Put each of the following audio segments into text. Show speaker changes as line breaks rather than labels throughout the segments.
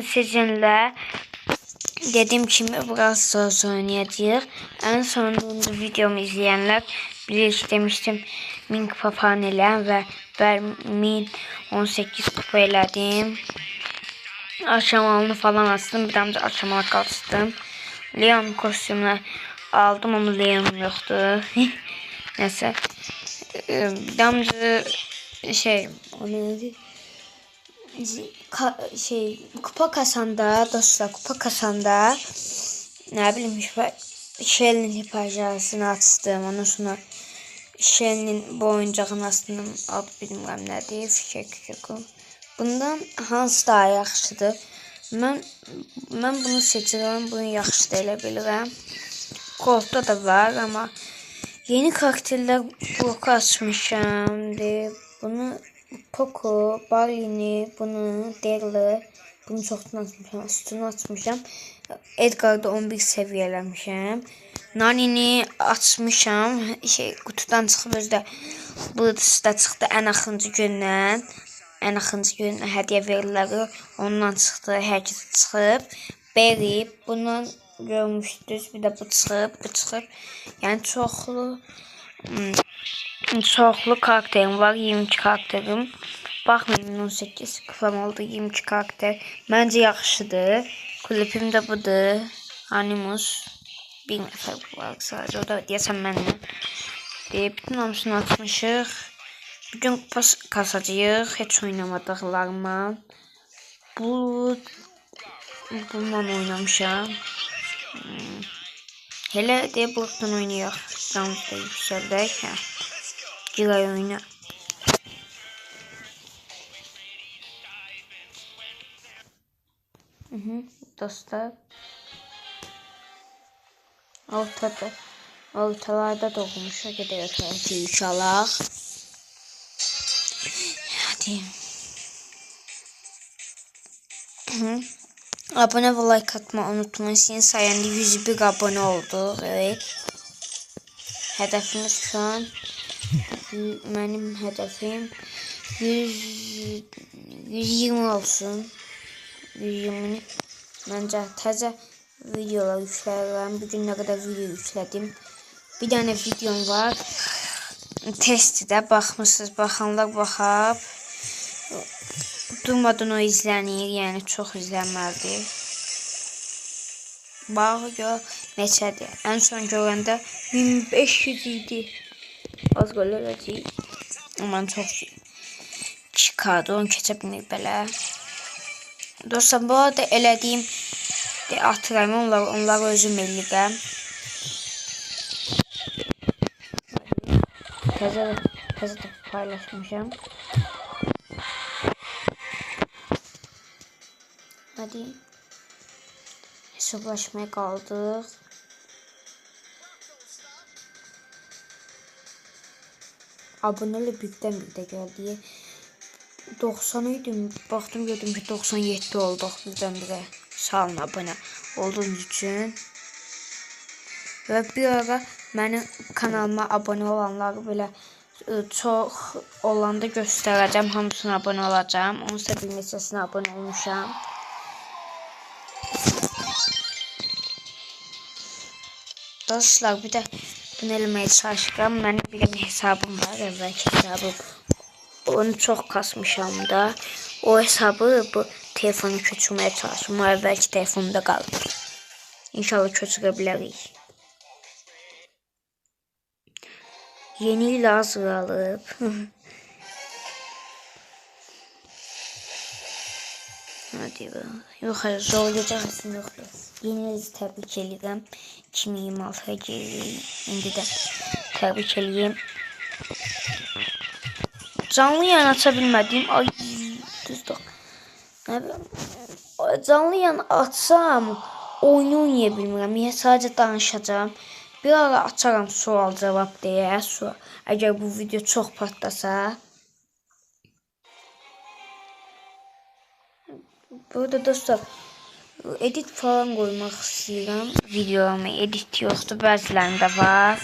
sizinle dediğim gibi biraz söz oynayacağız. En sonunda videomu izleyenler bilir ki demiştim Mink Papanelen ve ben 1018 kupa elədim. Aşamalını falan açtım. Bir damcı aşamalı kalmıştım. Leon kostümünü aldım ama Leon yoktu. Neyse. Bir damcı o neydi? Kupa kasanda dostlar, kupa kasanda ne bileyim Shelly'nin hiperjasını açtım. Ondan sonra Shelly'nin bu oyuncağını açtım. Adı bilmirəm nədir, fişek. Bundan hansı daha yaxşıdır? Mən bunu seçirəm, bunu yaxşı da elə bilirəm. Cold'da da var ama yeni karakterler bloku açmışam. Bunu Poco, Barley'ni, bunu Daryl'ı, bunu çoxdan açmışam, Stu'nu açmışam. Edgar'da 11 seviyələmişəm. Nani'ni açmışam. Kutudan çıxıb özdə bu da çıxdı ən axırıncı gündən. Ən axırıncı gün hədiyyə verirlər. Ondan çıxdı, hər kəs çıxıb. Berry, bundan görmüşdünüz. Bir də bu çıxıb. Yəni çoxlu karakterim var, 22 karakterim. Baxmayın 18 kupam oldu, 22 karakter. Məncə yaxşıdır. Klipim də budur. Animus. Bir nəfər var sadəcə. O da deyəsən mənlə. Bütün hamısını açmışıq. Bugün kupa kasacağıq. Heç oynamadıqlarıma. Bununla oynamışam. Hele de buradan oynayaq. Canımızda yüksəldək. Giray oyna. Dostlar. Ortalarda doğmuşa gedək ötürək inşallah. Hadi. Abone ve like atmayı unutmayın. Senin sayende 101 abone olduk. Evet. Hedefimiz şu an benim hedefim 120 olsun. 120'ni bence təzə videolar yüklərim. Bugün ne kadar video yüklədim. Bir tane videom var. Testdə baxmışsınız. Baxanlar baxab. Durmadan o izlənir. Yəni çox izlənməlidir. Bax gör neçədir. En son görəndə 1500 idi. Az qol eləcək. Aman çox çıxardı. Onu keçə bilmir belə. Dostlar bu arada elədiyim atıram. Onları özüm eləyirəm. Təzə də paylaşmışam. Hadi. Hesaplaşmaya kaldık. Aboneli birden geldi. 90 idim. Baktım gördüm ki 97 olduk birden-birə. Sağ olun abone olduğunuz için. Ve bir ara benim kanalıma abone olanları böyle çox olanda göstərəcəm. Hamısına abone olacağım. Onun da bir neçəsinə abone olmuşam. Dostlar bir de bunu eləməyə çalışıram. Mənim bir hesabım var. Əvvəlki hesabım. Onu çok kasmışam da. O hesabı bu telefonu köçürməyə çalışıram. O əvvəlki telefonumda qalır. İnşallah köçürə bilərik. Yeni ile hazır alıp. Hadi be. Yok hayır zorlayacak aslında yok. Yeninizi tebrik edirəm. 2026'ya gelirik. İndi də tebrik eləyim. Canlı yayın aça bilmədiyim. Ay düzdür. Canlı yayın açsam oyunu oynaya bilmirəm. Niyə sadəcə danışacağım. Bir ara açaram sual cevap deyə. Əgər bu video çox patlasa. Burada dostlar edit falan koymaq istəyirəm. Videolarıma edit yoxdur. Bəzilərində var.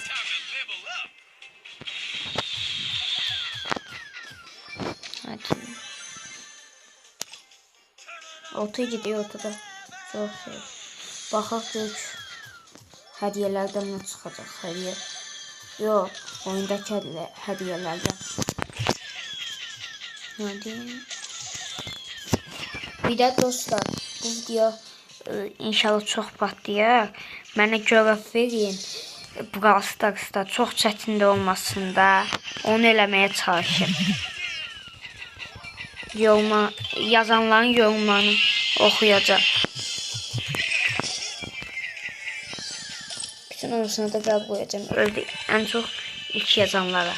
Hadi. Otu gidiyor ortada. Çok şey. Baxaq görək hədiyyələrdən nə çıxacaq. Hədiyyə. Yox, oyundakı hədiyyələrdən. Hadi. Bir də dostlar, bu video inşallah çox patlayar. Mənə görev verin. Brawl Stars'da çox çətin də olmasın da. Onu eləməyə çalışın. Yazanların yorumlarını oxuyacaq. Bütün onusuna da qəlb qoyacağım. Öldü ən çox ilk yazanlara.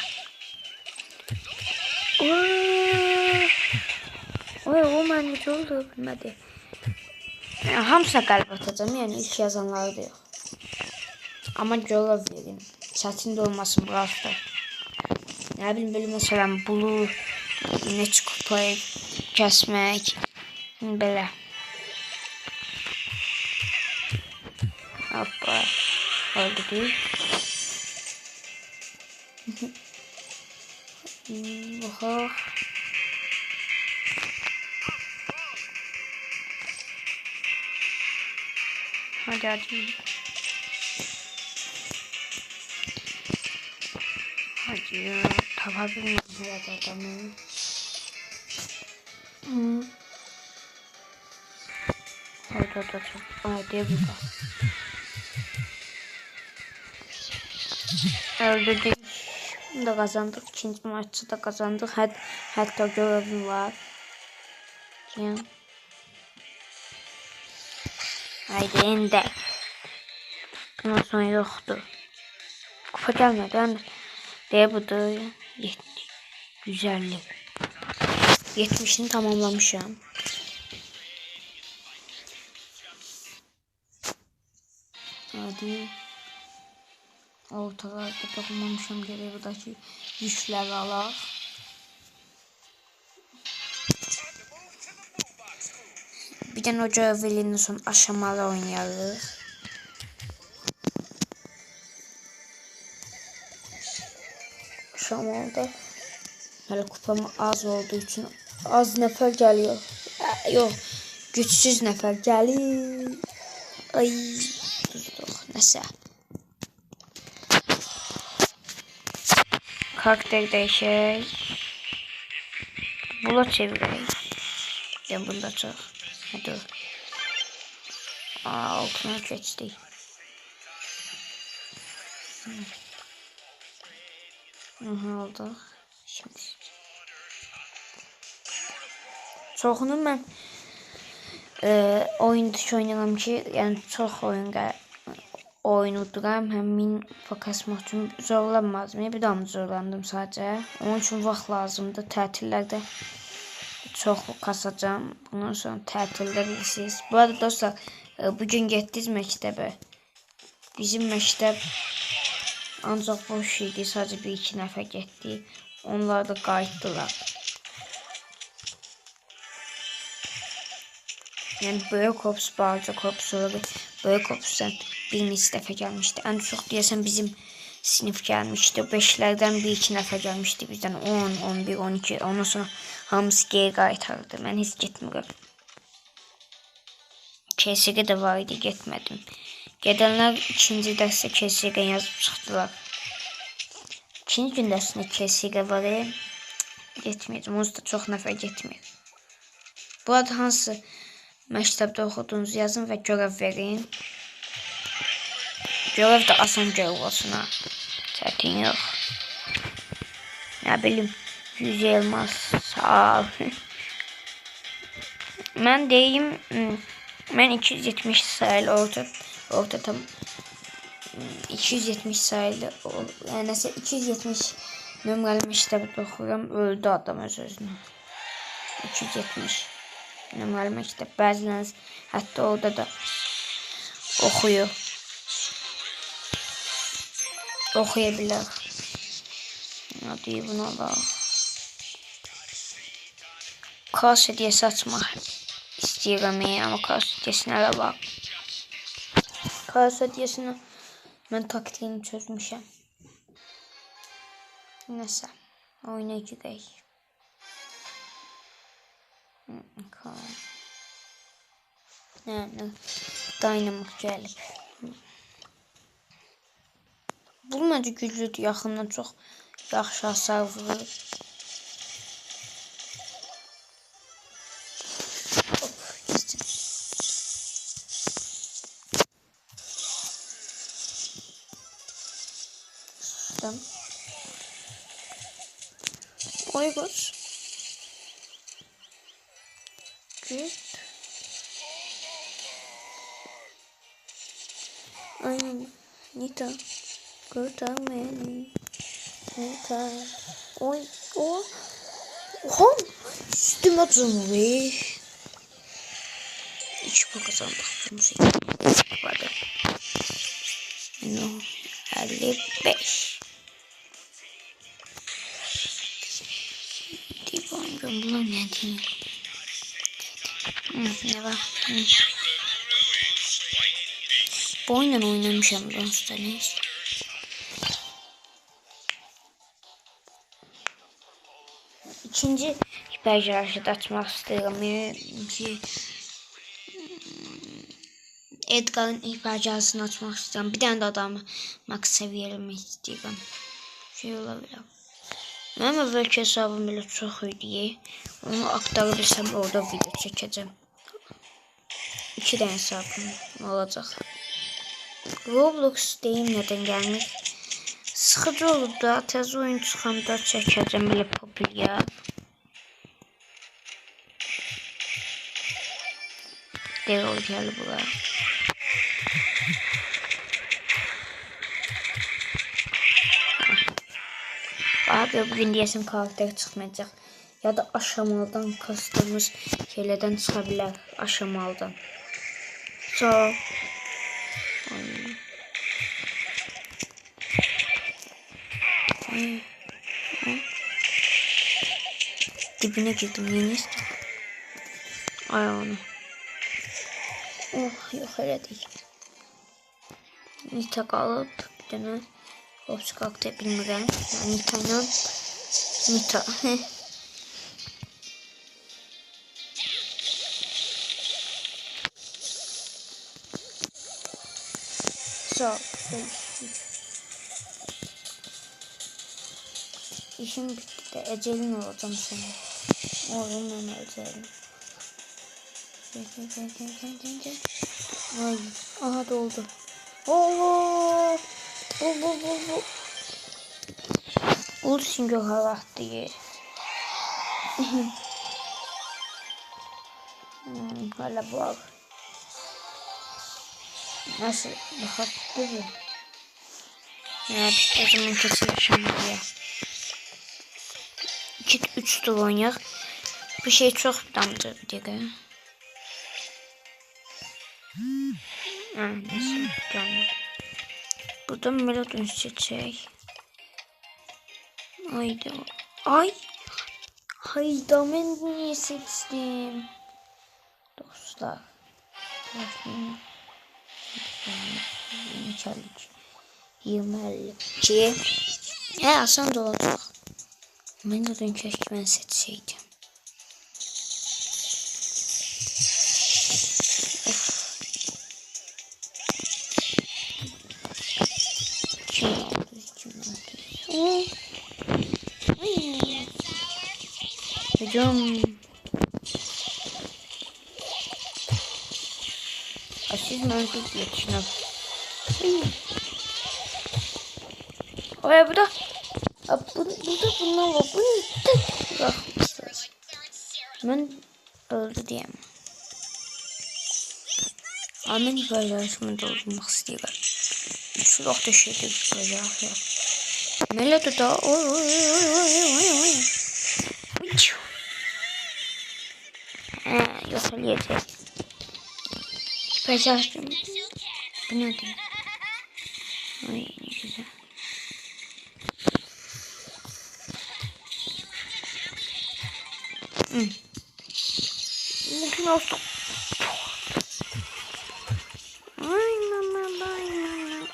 O məndə oldu, bilmədi. Hamısına qəlb atacağım, yəni ilk yazanları da yox. Amma görev verin. Çətin də olmasın Brawl Stars. Nə bilim, belə məsələn, bulu, neçə kupayı kəsmək, belə. Hoppa, öldürdük. Baxaq. Hadi. Hadi, tapa bilmiyorum adamı. Hadi burada. Öldürdük. Bunu da kazandık. İkinci maçı da kazandık. Hatta görevim var. Haydi indi. Bundan sonra yoktu. Kupa gelmedi. Diye bu da 150. 70'ini tamamlamışım. Hadi. Ortalarda dokunmamışım, geriye buradaki güçleri alaq. Bir de o görevilinin son aşamalı oynayarıq. Aşama oldu. Hələ kupam az olduğu için az nəfər gəlir. Yox, gücsüz nəfər gəlir. Ay, tutduq, nəsə. Karakter değişik. Bula çevireyim. Ben bunda çok. Hadi. Altına geçtik. Oldu. Şimdi. Çoxunu mən oyunda oynayıram ki, yəni çox oyun uduram, həmin kasmaq üçün zorlanmadım. Bir daha zorlandım sadəcə. Onun üçün vaxt lazımdır. Tətillərdə çox kasacağım. Bundan sonra tətildə bilirsiniz. Bu arada dostlar, bugün getdiniz məktəbə. Bizim məktəb ancaq boş idi. Sadəcə 1-2 nəfər getdi. Onlar da qayıtdılar. Yəni böyük korpus, balaca korpus olur. Böyük korpusdan bir neçə dəfə gəlmişdi. Ən çox deyəsən bizim sinif gəlmişdi. 5'lərdən 1-2 nəfər gəlmişdi. Bizdən 10, 11, 12. Ondan sonra hamısı geri qaytardı. Mən heç getmirəm. KSG də var idi, getmədim. Gedənlər ikinci dərsə KSG yazıb çıxdılar. İkinci gün dərsində KSG var. Getməyəcəm. Onsuz da çox nəfər getmir. Bu arada hansı məktəbdə oxuduğunuzu yazın və görev verin. Görev də asan görev olsun ha. Çətin yox. Nə bilim, 100 elmas sağ ol. Mən deyim, mən 270 sayılı orta tam 270 sayılı, yəni nəsə 270 nömrəli məktəbdə oxuyuram. Öldü adam öz-özünə. 270 nömrəli məktəb. Bəziləriniz hətta orada da oxuyabilir. Hadi bunu alalım. Kaos hediyesi açmaq istəyirəm, amma kaos hediyesine də bak. Kaos hediyesini mən taktiğini çözmüşəm. Nəsə, oyuna girək. Yani Dynamik gəlib. Bu məncə güclüdür, yaxından çox yaxşı hasar vurur. Sustum. Oy boş. Güç. Aynen. Nita. Kurtar beni. Nita. Oy. O. Oha. Üstüme atılma be. Hiç bu kazandık. Bu şey. Hadi. No. 55. Dibon ben bulam ne diyeyim. Ne var? Bu oyundan oynamışım Bronze'da neyse. İkinci hiper şarjı açmak istiyorum. Ki Edgar'ın hiper şarjını açmak istiyorum. Bir tane de adamı max seviyeleme istiyorum. Şey olabilir. Ama belki hesabım bile çok iyi. Onu aktarabilirsem orada video çekeceğim. 2 tane hesabım olacak. Roblox deyim neden gelmiş. Sıxıcı olub da tez oyun çıxanda çəkəcəm belə popülyar. Derol gəldi bura. Abi bugün deyəsim karakter çıxmayacaq. Ya da aşamalıdan kastımız şeylərdən çıxa bilər. Aşamalıdan. So. Dibine girdim yeni istedim. Ay onu. Oh yok öyle değil. Nita kalıp bir tane Roblox karakter bilmirəm. Yani Nita'yla Nita. So. İşim bitti de ecelin olacağım sana. Oğlum ben öleceğim. Ay, aha doldu. Oo! Bu. Ulsin gök Allah diye. Hala bak. Nasıl? Bak değil mi? Ya işte o zaman kesin yaşamadı ya. 2-3 tur oynayak. Bu şey çok damcı bir dakika. Neyse gelmedi. Burada melodun çiçek. Haydi. Ay. Hayda ben niye seçtim? Dostlar. Çalık. 20-52. He aslında da olacak. Melodun keşke ben seçseydim. Hocam. Siz mevcut yetişin. Oya burada. Burada bundan var. Bunu tek bırakmışlar. Ben öldü diyemem. Amin paylaşımı doldurmak istiyorum. Şu da şeyde çıkacak ya. Melody da oy. Yok öyleyecek. Paylaştım. Bu ne diyeyim? Ay ne güzel. Bugün olsun. Aynen.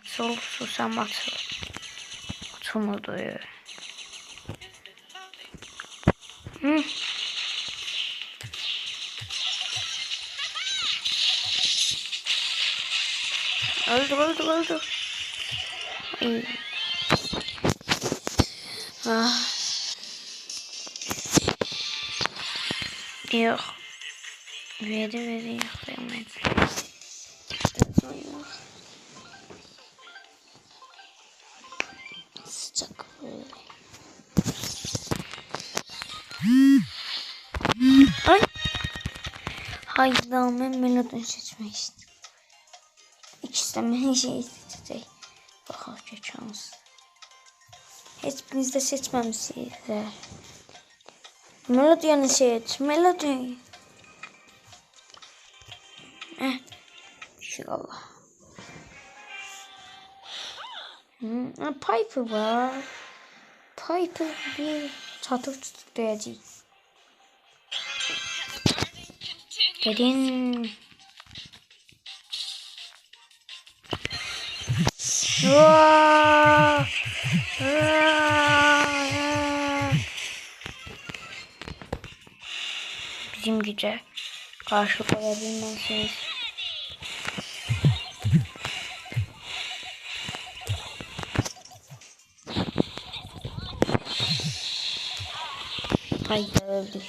Sol susam atıl. Atılmadı ya. Öldü. Ay. Ah. Yok. Veri yok. Demek. Sıcak böyle. Ay. Hayır, ben melodini seçmek istedim. İkisi de her şeyi seçecek. Bakalım şans. Hiçbiriniz de seçmemişsiniz. Melodini seç. Melodi. İnşallah. Piper var. Piper bir çatır tutuklayacak. Derin. Bizim güce karşı koyabilmezsiniz. Hayır, öldü.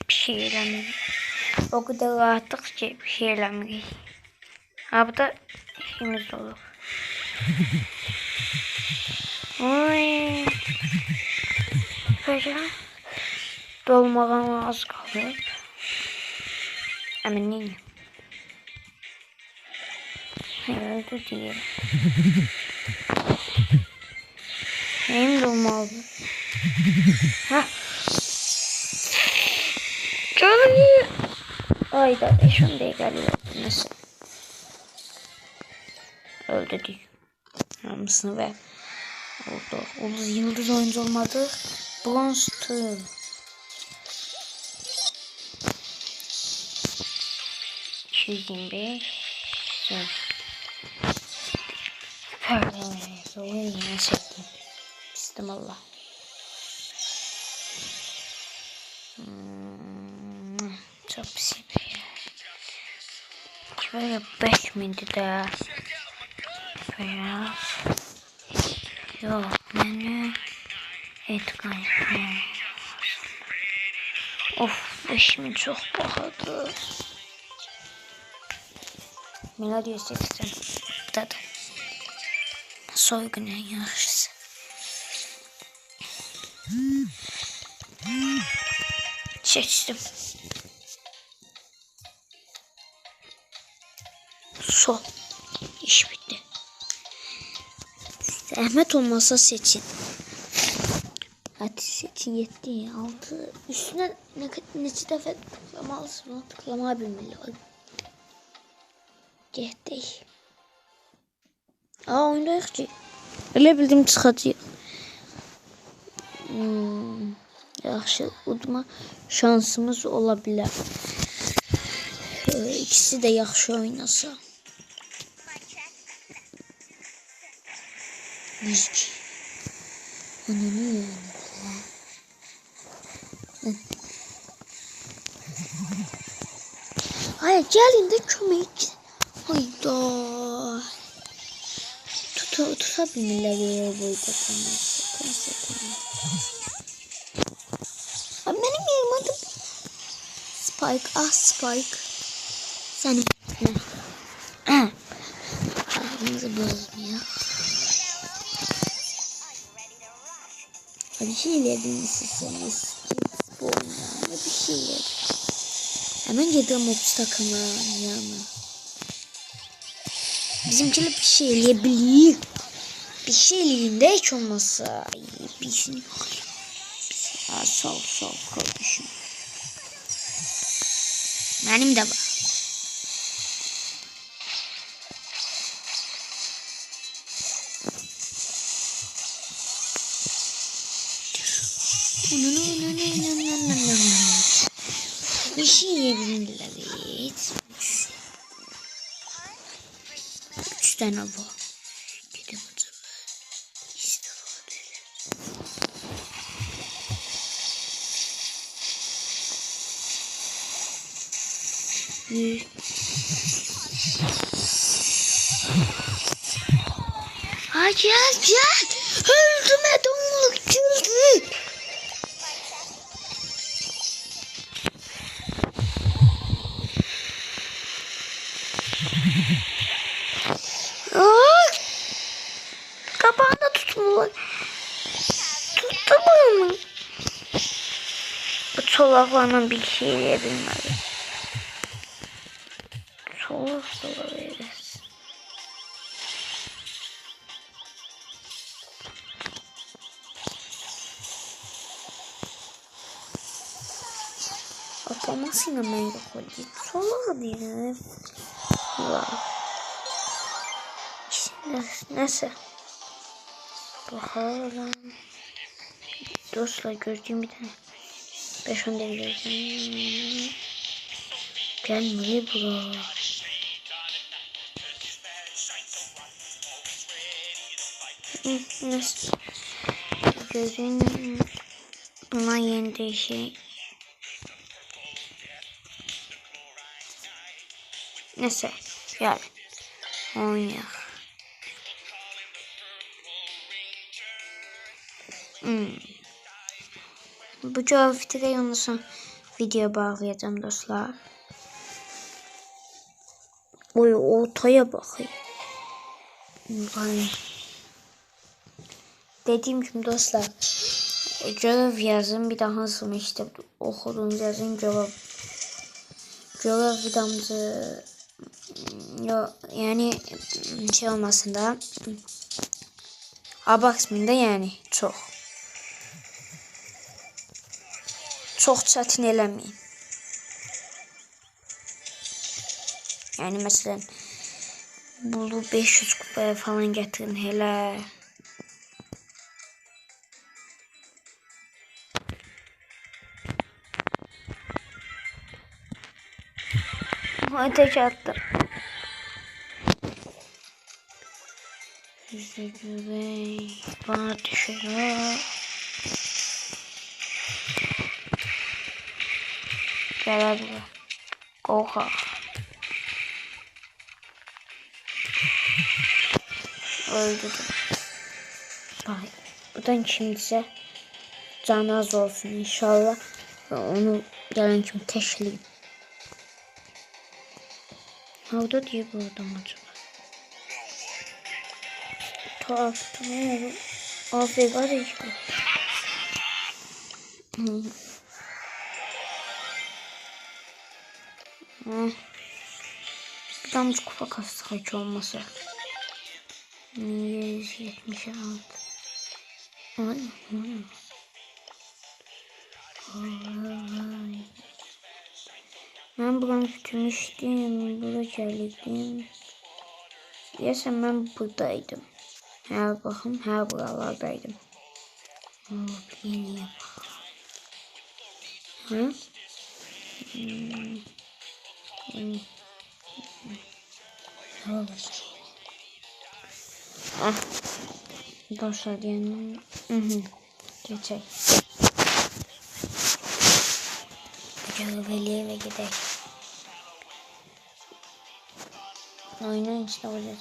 Bir şey eləmirik. O kadar rahatlık ki bir şey eləmirik. Ha, bu da işimiz olur. Oy. Böyle dolmadan az kaldı. Eminim. Öldü diyelim. Benim dolma oldu. Ha. Canım iyi. Ayda 5-10 dakika mesela. Öldü diyor. Namusunu ver. Oldu. Yıldız oyuncu olmadı. Bronze 2. $225. Süper. Oyun yine çektim. Bismillah. Çok pis bir yer. Şöyle 5000'di de. Beyaz. Yok, menü. Et kaynağı. Of, 5000 çok pahalı. Melodi'yi seçtim. Tadı. Soygun en yarışısı. Seçtim. Sol. İş bitti. Zahmet olmasa seçin. Hadi seçin, yetti ya. 6. Üstüne neçə dəfə tıklamalısın. Tıklamağı bilmeli. Yetti. Oyunda yok ki. Öyle bildim çıxacaq. Yaxşı, udma şansımız ola bilər. İkisi de yaxşı oynasa. Müzik. Ananı yani. Hayır, gelin de kömek. Hayda. Tutabilmeler ya burada. Benim yerim adım Spike. Spike. Senin aklınızı bozmuyor. Bir şey yiyebilirsiniz. Bu oyunda bir şey yiyebilirsiniz. Hemen yedim Ops takımı yani. Bizimkiler bir şey yiyebilir. Bir şey yiyinde hiç olmazsa. Bilsin. Sol kardeşim. Benim de var. Bir şey yiyebilirler. 3 tane var. Gidip işte Ay gel. Öldüme donluk güldü. Kapağında tutmuyor. Tuttu bunu. Bu çolaklarla bir şey bilmedi. Çolak da veririz. Atlamasıyla ben yok olayım. Çolak değil. Şimdi neyse. Bakalım. Dostlar gördüğüm bir tane. 5-10 devre gördüm. Gel buraya bro. Neyse. Gözün buna yeni değişik. Neyse. Gel. Oynayak. Bu cevap videoyu unutsun. Video bağlayacağım dostlar. Oy ortaya bakayım. Dediğim gibi dostlar. Cevap yazın bir daha sonra işte okuduğunuz yazın cevap. Cevap videomuzı yani şey olmasın da abartmayın yani çok çetin eləmeyin. Yani mesela bunu 500 kupaya falan getirin hele. Ateş attım. Bana düşüyor. Gel buraya. Oha. Öldürdüm. Bak, buradan kimse canı az olsun inşallah. Onu gelen kim teşliyim. Orada diye bu adam acaba. Tuhaf. Aferin var ya. Bir damcı kupa kastık hiç olmasa. 176. Ben buranı bitirmiştim. Burada geldim. Yesem ben buradaydım. Her bakım her buralardaydım. Yeniye bak. Hı? Ah. Dostlar yani. Geçelim. Cevabeliye ve gidelim. Oyunun içinde olacağız.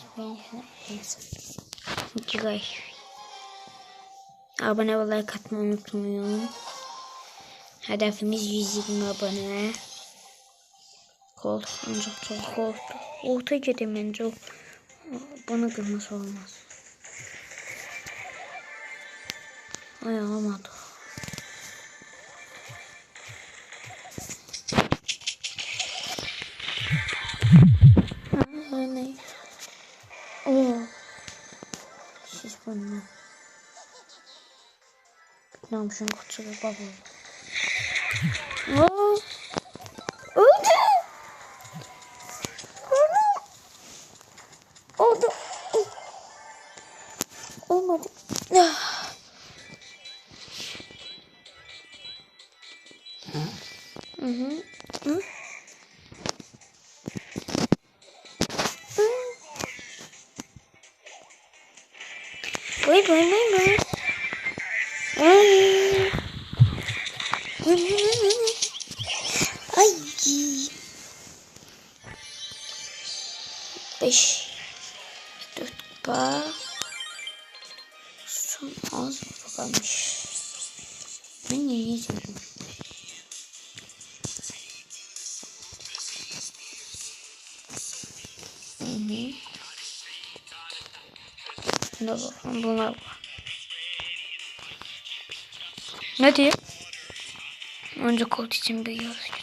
Neyse. Abone ve like atmayı unutmayın. Hedefimiz 120 abone. Koltuk ancak çok koltuk. Orta gidelim çok. Bana kırması olmaz. Ay olmadı. Ne? Oo. Siz bana. Ne yapmışım kutuda baba. Oo. Öldü. Oldu. Olmadı. Wait. Ay. 5 4 kupa. Son az kupa kalmış. Ben ne yiyeceğim? Buna bakın, buna bak. Ne diyor? Önce kod için bir yazıyor.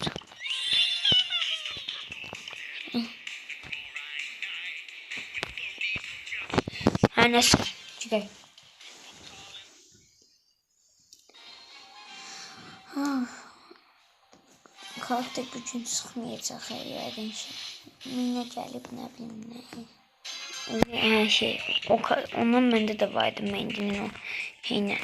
Ha neyse. Çıkayım. Karakter gücünü sıkmayacak her yerden şey. Minne gelip ne bileyim ne. Her şey. Onun bende de vardı mendilin o şeyine.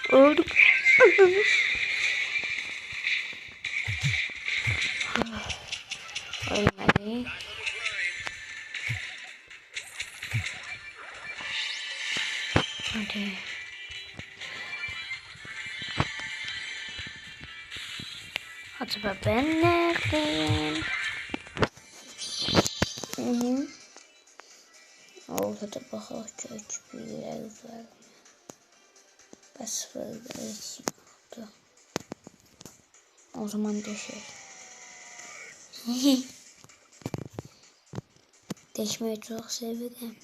Öldüm. Ölmedi. Hadi. Acaba ben neredeyim? Orada bakar kötü bir yer var. Bas böyle yoktu. O zaman deşelim. Deşmeyi çok severim.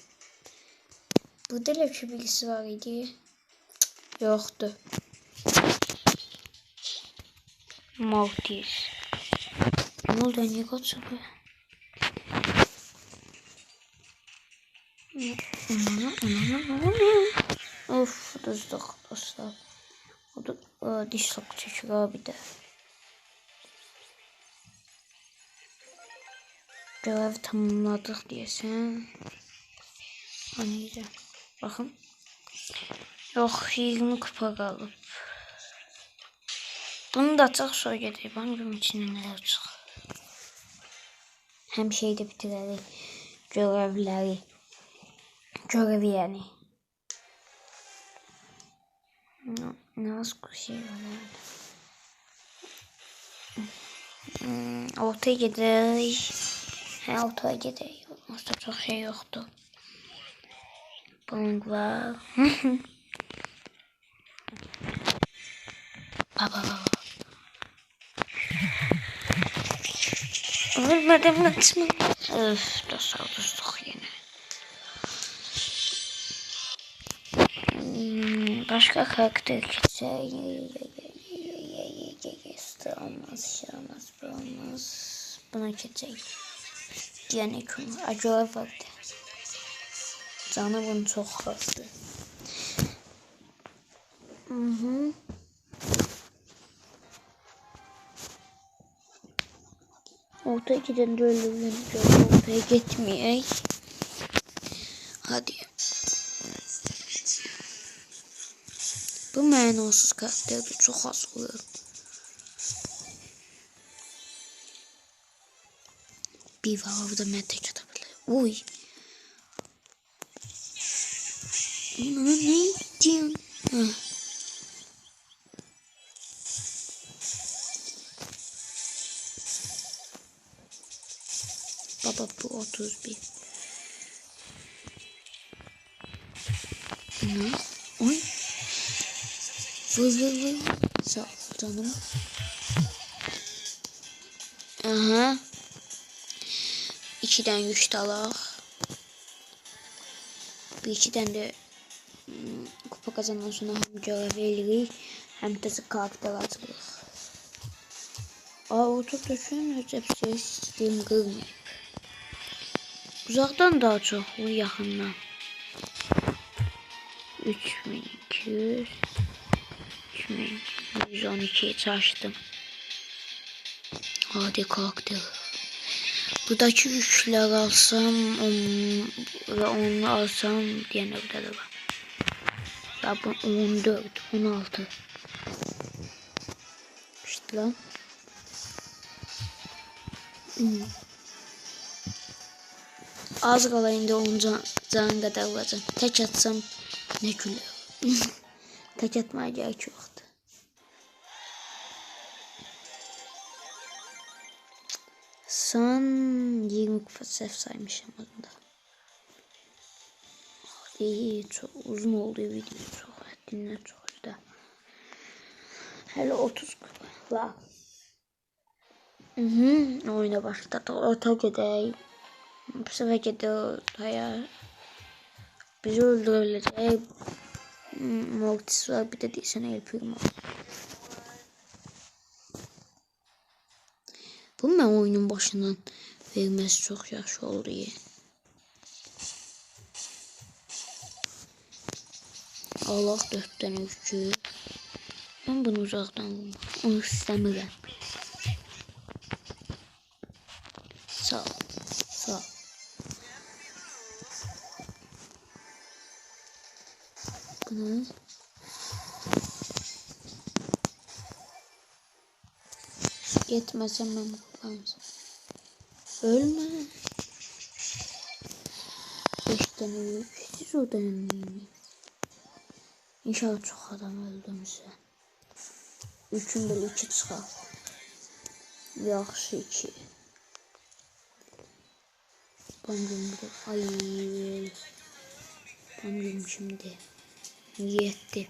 Burada laptop bilgisi var idi. Yoktu. Mortis. Ne oldu? Niye kaçıyor bu? Of, dostlar. O da diş sok çekiyor abi de. Görev tamamladık diyesen. Hani güzel. Bakın. Yok 20 kupa kaldı. Bunu da açık sonra getirip benim için neler açık. Hem şeyde bitirelim. Görevleri. Görevi yani. Nasıl bir şey var yani. Ortaya gider. Ortaya gider. Aslında çok şey yoktu. Bang var. Baba. Ölmedim kaçma. Öf, dostluk yine. Başka karakter geçer. Olmaz, şey olmaz, bu olmaz. Buna geçecek. Yani acayip vardı. Canı bunu çok hastı. Ortaya giden de öldürülünce ortaya gitmeyek. Hadi. Bu mənasız karakterde çok az olur. Bir var orada mən tek atabilir. Uy. Bunu ne diyorsun? Baba bu 31. Ne? Oy. Vır. Sağ ol canım. Aha. 2'den 3 alaq. Bir 2'den de kupa kazanan sonra hem görev eləyirik, hem də karakter açılır. Orta düşün, hepsi sistem qırmıyor. Uzaktan daha çok, o yaxından. 3200 3112'ye çalıştım. Hadi karakter. Buradaki yükler alsam ve onu alsam diye ne kadar var. Ya bu 14, 16. İşte lan. Az kalayında 10 can kadar olacak. Tek atsam ne güler. Tek atmaya gerek yoktu. Son 20 kupa sef saymışım adında. İyi, çok uzun oldu video, çok dinle çok da. Hele 30 kupa. Oyuna başladı. Orta gidelim. Bu sefer gidiyor ortaya. Bizi öldürülecek. Mortis var, bir de değilsen El Primo. Bu ben oyunun başından vermesi çok yaxşı oldu. Allah 4 tane üçü. Ben bunu uzaktan vurmam. Onu istemiyorum. Sağ ol. Sağ ol. Bunu yetmezsem ben kullanacağım. Ölme. 5 tane yük. Hiç o dönemliyim. İnşallah çok adam öldürmüşse. 3'ün böyle 2 çıxar. Yaxşı 2. Bangım burada. Ay. Bangım şimdi. 7.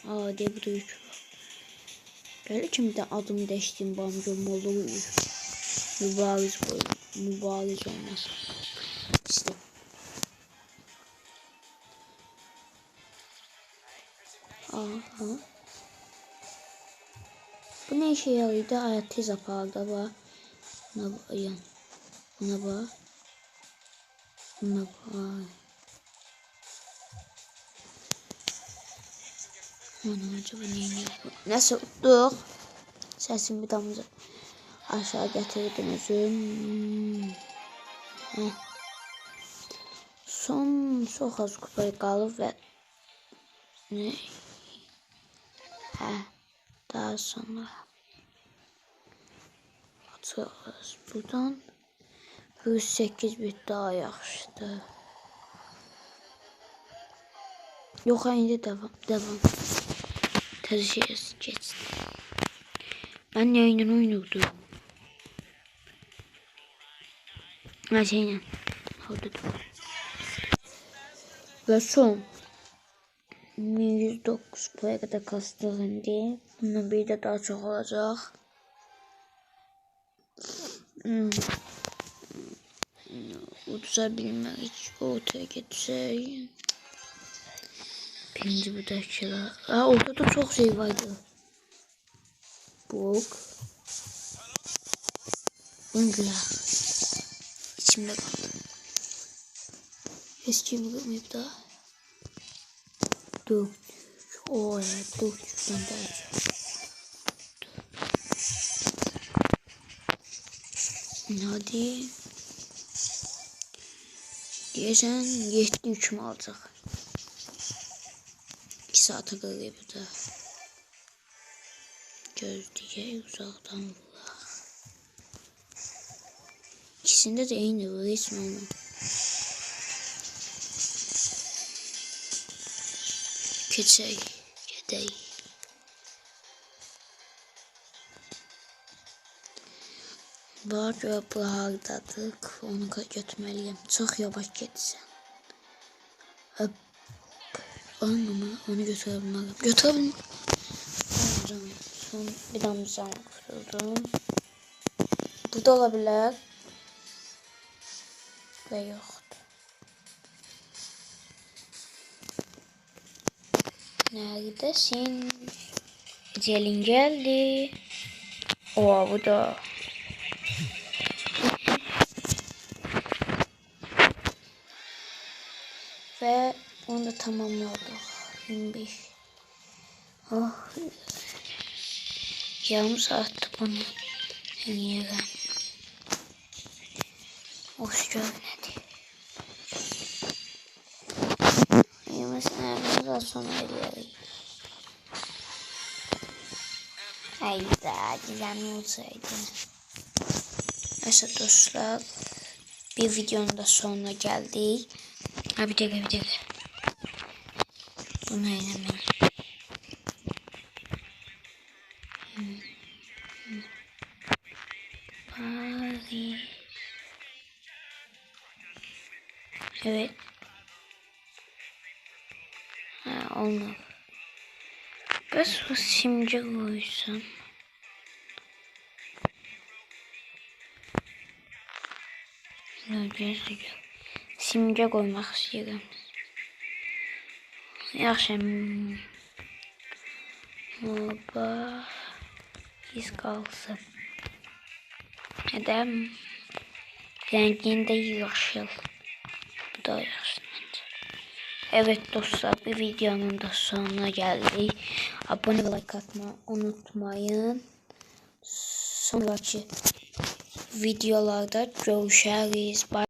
Aa diye burada 3 var. Böyle şimdi adımı değiştim. Bangım olur. Mübariz koy. Mübariz olmaz. İşte. Aha. Bu ne işe yarıyordu? Hayat tez apardı bak. Buna bak. Buna bak. Buna bak. Bana acaba neyin yapıyor? Nasıl tuttuk? Sesim bir damla aşağı getirdiniz. Son çok az kupayı kalır ve ne? Daha sonra atıyoruz buradan. 108 bit daha yaxşıdır. Yok indi devam. Tezgah geçti. Ben yayından oynuyordum. Aynen. Orada dur. Ve son 109 kupaya kadar kastım diye. Bunun bir de daha çok olacak. Uzabilmek hiç ortaya geçseyim. Birinci bu dakikalar. Orada da çok şey vardı. Bok. Ungla. İçimde kaldı. Eski mi görmeyip daha. Dur. O evet. Dur. Ben de hadi. Diyesen 7-3 mü alacak? 2 saate kalıyor bu da. Göz diye uzaktan vurur. İkisinde de aynı vurur. Hiç mi olmaz? Keçey. Gedey. Bak ve bu hardadık. Onu götürmeliyim. Çok yavaş geçsen. Onu götürebilmeliyim. Götürebilirim. Son bir damla kurdum. Bu da olabilir. Ve yok. Neredesin? Gelin geldi. Oha bu da. Ve onu da tamamladık. 25. Oh. Yarım saatte bunu yere. Hoş görmedi. Yemesine biraz sonra ileri. Hayda güzel olsaydı. Neyse dostlar. Bir videonun da sonuna geldik. Ha bir dakika. Bunu eylemeyin. Evet. Ha, olmadı. Biraz simge koysam. Simge koymak istiyorum. Yaxşı. Baba. His qalsın. Edəm. Rəngində yaşıl. Bu da yaxşı. Evet dostlar, bir videonun da sonuna geldik. Abone ve like atmayı unutmayın. Sonraki videolarda görüşürüz. Bye.